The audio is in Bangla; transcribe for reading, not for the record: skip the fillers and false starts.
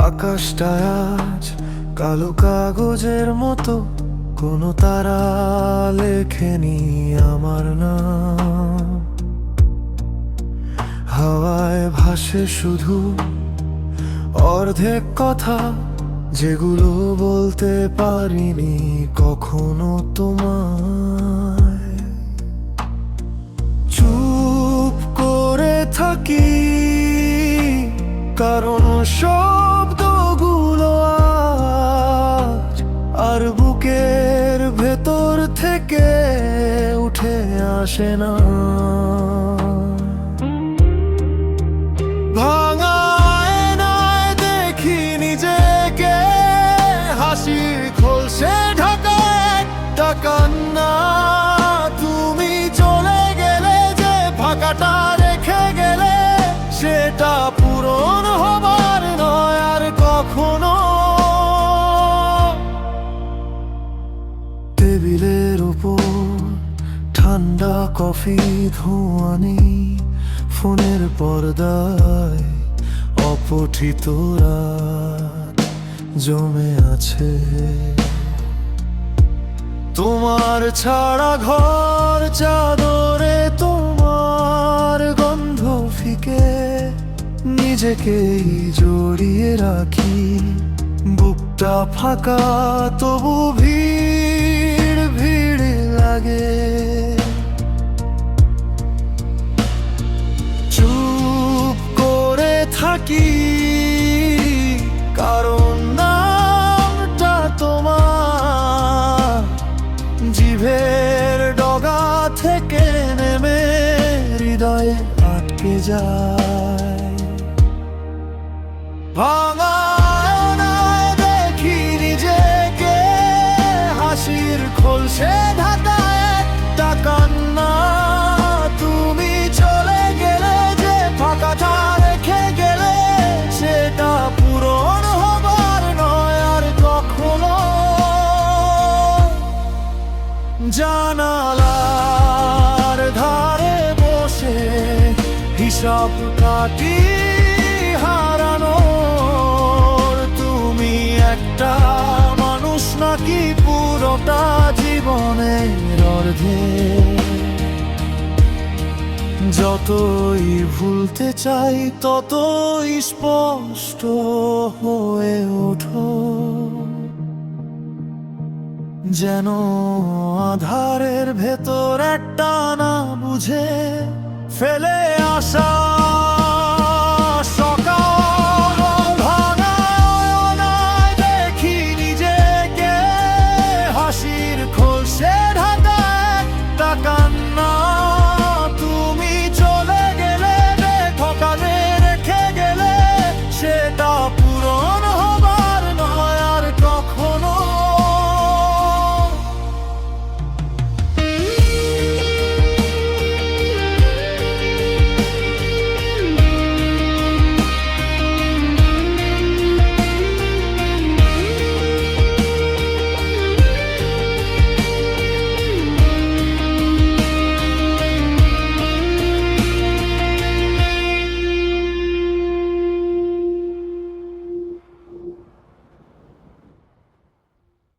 আকাশটা আজ কালো কাগজের মতো, কোনো তারা লেখেনি আমার নাম। হাওয়ায় ভাসে শুধু অর্ধেক কথা, যেগুলো বলতে পারিনি কখনো তোমায়। চুপ করে থাকি কারণ শব্দগুলো আজ আর বুকের ভেতর থেকে উঠে আসে না। ভাঙা আয়নায় দেখি নিজেকে, হাসির খোলসে ঢাকা একটা কান্না। তুমি চলে গেলে যে ফাঁকাটা রেখে গেলে, সেটা পূরণ হবার নয় আর কখনো। টেবিলের উপর ঠান্ডা কফি, ধোঁয়া নেই, ফোনের পর্দায় অপঠিত রাত জমে আছে। তোমার ছাড়া ঘর চাদরে তোমার গন্ধ ফিকে, নিজেকেই জড়িয়ে রাখি। বুকটা ফাঁকা তবু ভিড় ভিড় লাগে। চুপ করে থাকি কারণ নামটা তোমার জিভের ডগা থেকে নেমে হৃদয়ে আটকে যায়। ভাঙা আয়নায় দেখি নিজেকে, হাসির খোলসে ঢাকা একটা কান্না। তুমি চলে গেলে যে ফাঁকাটা রেখে গেলে, সেটা পূরণ হবার নয় আর কখনো। জানালার ধারে বসে হিসাব কাটি হারানোর। তুমি একটা মানুষ নাকি পুরোটা জীবনের অর্ধে? যতই ভুলতে চাই ততই স্পষ্ট হয়ে ওঠো, যেন আধারের ভেতর একটা না বুঝে ফেলে আসা